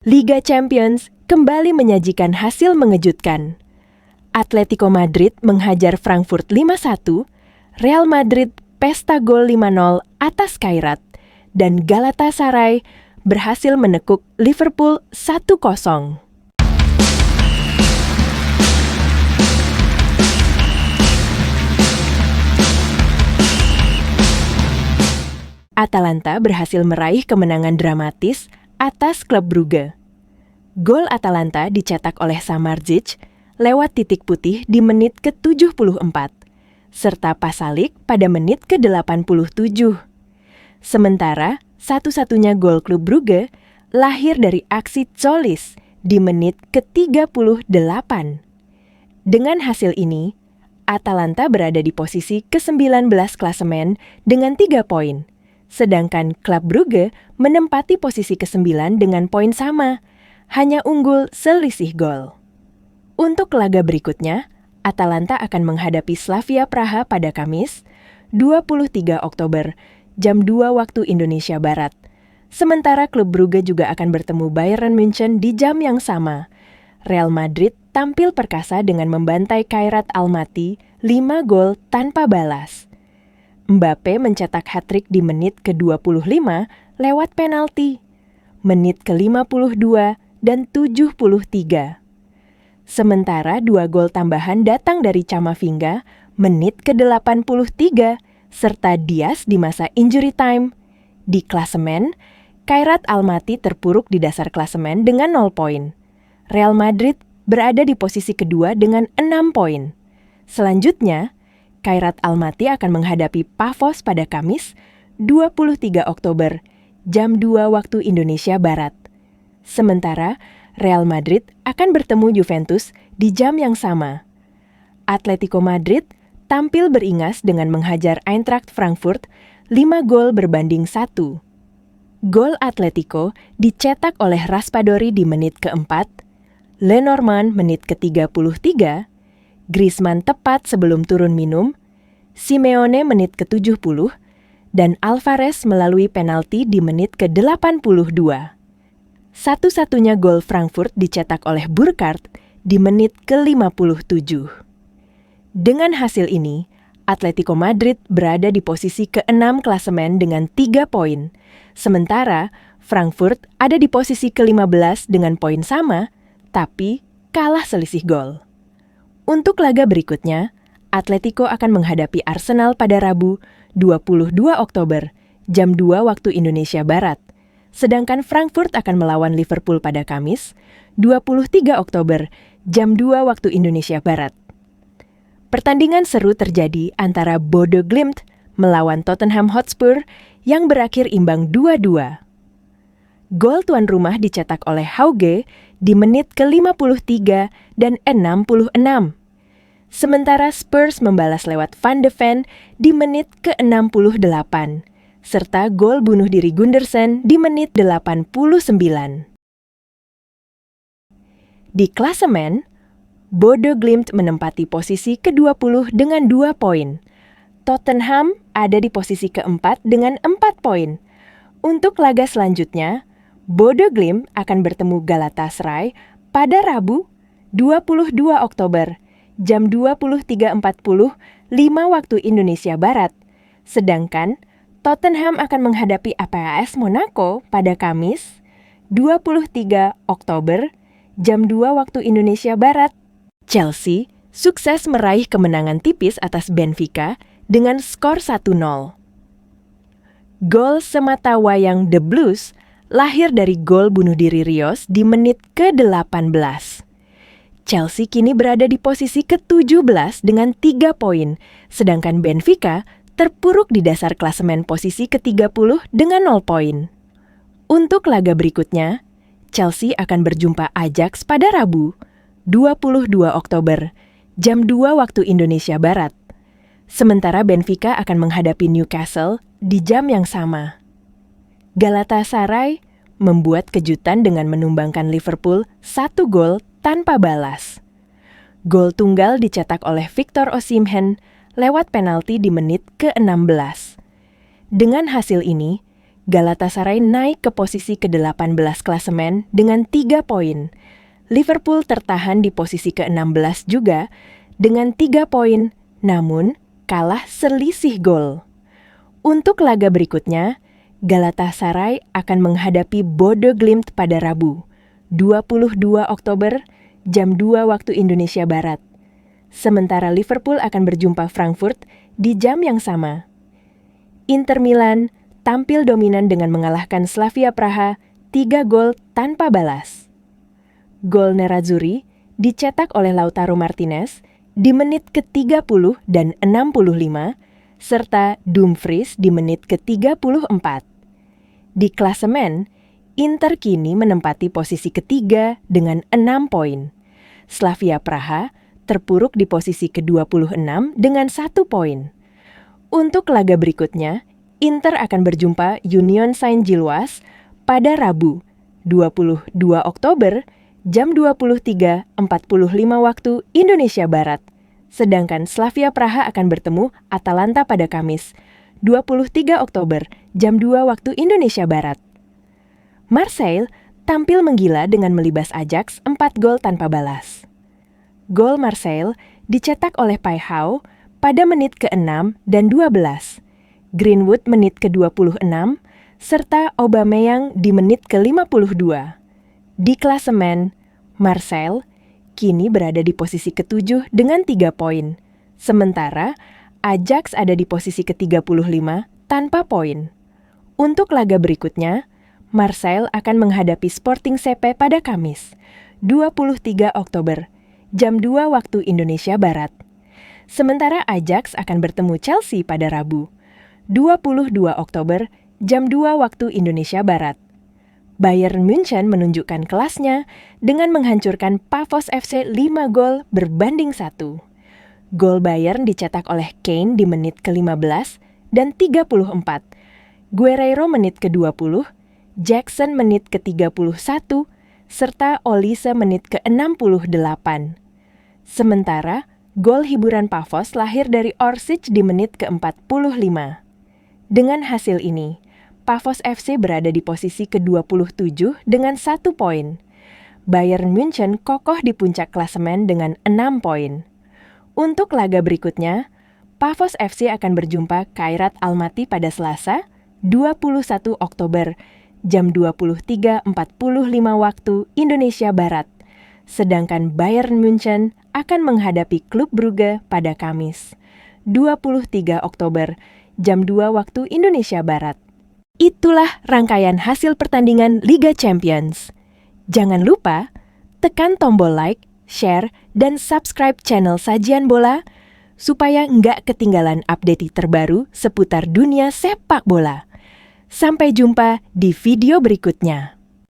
Liga Champions kembali menyajikan hasil mengejutkan. Atletico Madrid menghajar Frankfurt 5-1, Real Madrid pesta gol 5-0 atas Kairat, dan Galatasaray berhasil menekuk Liverpool 1-0. Atalanta berhasil meraih kemenangan dramatis atas klub Brugge. Gol Atalanta dicetak oleh Samardzic lewat titik putih di menit ke-74, serta Pasalic pada menit ke-87. Sementara, satu-satunya gol klub Brugge lahir dari aksi Tzolis di menit ke-38. Dengan hasil ini, Atalanta berada di posisi ke-19 klasemen dengan 3 poin. Sedangkan klub Brugge menempati posisi ke-9 dengan poin sama, hanya unggul selisih gol. Untuk laga berikutnya, Atalanta akan menghadapi Slavia Praha pada Kamis, 23 Oktober, jam 2 waktu Indonesia Barat. Sementara klub Brugge juga akan bertemu Bayern München di jam yang sama. Real Madrid tampil perkasa dengan membantai Kairat Almaty 5 gol tanpa balas. Mbappe mencetak hat-trick di menit ke-25 lewat penalti, menit ke-52 dan 73. Sementara 2 gol tambahan datang dari Camavinga menit ke-83 serta Diaz di masa injury time. Di klasemen, Kairat Almaty terpuruk di dasar klasemen dengan 0 poin. Real Madrid berada di posisi kedua dengan 6 poin. Selanjutnya, Kairat Almaty akan menghadapi Pafos pada Kamis, 23 Oktober, jam 2 waktu Indonesia Barat. Sementara, Real Madrid akan bertemu Juventus di jam yang sama. Atletico Madrid tampil beringas dengan menghajar Eintracht Frankfurt 5 gol berbanding 1. Gol Atletico dicetak oleh Raspadori di menit ke-4, Lenormand menit ke-33, Griezmann tepat sebelum turun minum, Simeone menit ke-70, dan Alvarez melalui penalti di menit ke-82. Satu-satunya gol Frankfurt dicetak oleh Burkhardt di menit ke-57. Dengan hasil ini, Atletico Madrid berada di posisi ke-6 klasemen dengan 3 poin, sementara Frankfurt ada di posisi ke-15 dengan poin sama, tapi kalah selisih gol. Untuk laga berikutnya, Atletico akan menghadapi Arsenal pada Rabu, 22 Oktober, jam 2 waktu Indonesia Barat. Sedangkan Frankfurt akan melawan Liverpool pada Kamis, 23 Oktober, jam 2 waktu Indonesia Barat. Pertandingan seru terjadi antara Bodo Glimt melawan Tottenham Hotspur yang berakhir imbang 2-2. Gol tuan rumah dicetak oleh Hauge di menit ke-53 dan 66. Sementara Spurs membalas lewat Van de Ven di menit ke-68, serta gol bunuh diri Gundersen di menit 89. Di klasemen, Bodo Glimt menempati posisi ke-20 dengan 2 poin. Tottenham ada di posisi ke-4 dengan 4 poin. Untuk laga selanjutnya, Bodo Glimt akan bertemu Galatasaray pada Rabu, 22 Oktober, jam 23.45 waktu Indonesia Barat. Sedangkan Tottenham akan menghadapi APAS Monaco pada Kamis, 23 Oktober, jam 2 waktu Indonesia Barat. Chelsea sukses meraih kemenangan tipis atas Benfica dengan skor 1-0. Gol sematawayang The Blues lahir dari gol bunuh diri Rios di menit ke-18. Chelsea kini berada di posisi ke-17 dengan 3 poin, sedangkan Benfica terpuruk di dasar klasemen posisi ke-30 dengan 0 poin. Untuk laga berikutnya, Chelsea akan berjumpa Ajax pada Rabu, 22 Oktober, jam 2 waktu Indonesia Barat. Sementara Benfica akan menghadapi Newcastle di jam yang sama. Galatasaray membuat kejutan dengan menumbangkan Liverpool 1 gol tanpa balas. Gol tunggal dicetak oleh Victor Osimhen lewat penalti di menit ke-16. Dengan hasil ini, Galatasaray naik ke posisi ke-18 klasemen dengan 3 poin. Liverpool tertahan di posisi ke-16 juga dengan 3 poin, namun kalah selisih gol. Untuk laga berikutnya, Galatasaray akan menghadapi Bodo Glimt pada Rabu, 22 Oktober, jam 2 waktu Indonesia Barat. Sementara Liverpool akan berjumpa Frankfurt di jam yang sama. Inter Milan tampil dominan dengan mengalahkan Slavia Praha 3 gol tanpa balas. Gol Nerazzurri dicetak oleh Lautaro Martinez di menit ke-30 dan 65, serta Dumfries di menit ke-34. Di klasemen, Inter kini menempati posisi ketiga dengan 6 poin. Slavia Praha terpuruk di posisi ke-26 dengan 1 poin. Untuk laga berikutnya, Inter akan berjumpa Union Saint-Gilloise pada Rabu, 22 Oktober, jam 23.45 waktu Indonesia Barat. Sedangkan Slavia Praha akan bertemu Atalanta pada Kamis, 23 Oktober, jam 2 waktu Indonesia Barat. Marseille tampil menggila dengan melibas Ajax 4 gol tanpa balas. Gol Marseille dicetak oleh Pai Hao pada menit ke-6 dan 12, Greenwood menit ke-26, serta Aubameyang di menit ke-52. Di klasemen, Marseille kini berada di posisi ke-7 dengan 3 poin, sementara Ajax ada di posisi ke-35 tanpa poin. Untuk laga berikutnya, Marseille akan menghadapi Sporting CP pada Kamis, 23 Oktober, jam 2 waktu Indonesia Barat. Sementara Ajax akan bertemu Chelsea pada Rabu, 22 Oktober, jam 2 waktu Indonesia Barat. Bayern München menunjukkan kelasnya dengan menghancurkan Pafos FC 5 gol berbanding 1. Gol Bayern dicetak oleh Kane di menit ke-15 dan 34, Guerreiro menit ke-20, Jackson menit ke-31, serta Olise menit ke-68. Sementara, gol hiburan Pafos lahir dari Orsic di menit ke-45. Dengan hasil ini, Pafos FC berada di posisi ke-27 dengan 1 poin. Bayern München kokoh di puncak klasemen dengan 6 poin. Untuk laga berikutnya, Pafos FC akan berjumpa Kairat Almaty pada Selasa, 21 Oktober, jam 23.45 waktu Indonesia Barat. Sedangkan Bayern München akan menghadapi Klub Brugge pada Kamis, 23 Oktober, jam 2 waktu Indonesia Barat. Itulah rangkaian hasil pertandingan Liga Champions. Jangan lupa tekan tombol like, share, dan subscribe channel Sajian Bola supaya nggak ketinggalan update terbaru seputar dunia sepak bola. Sampai jumpa di video berikutnya.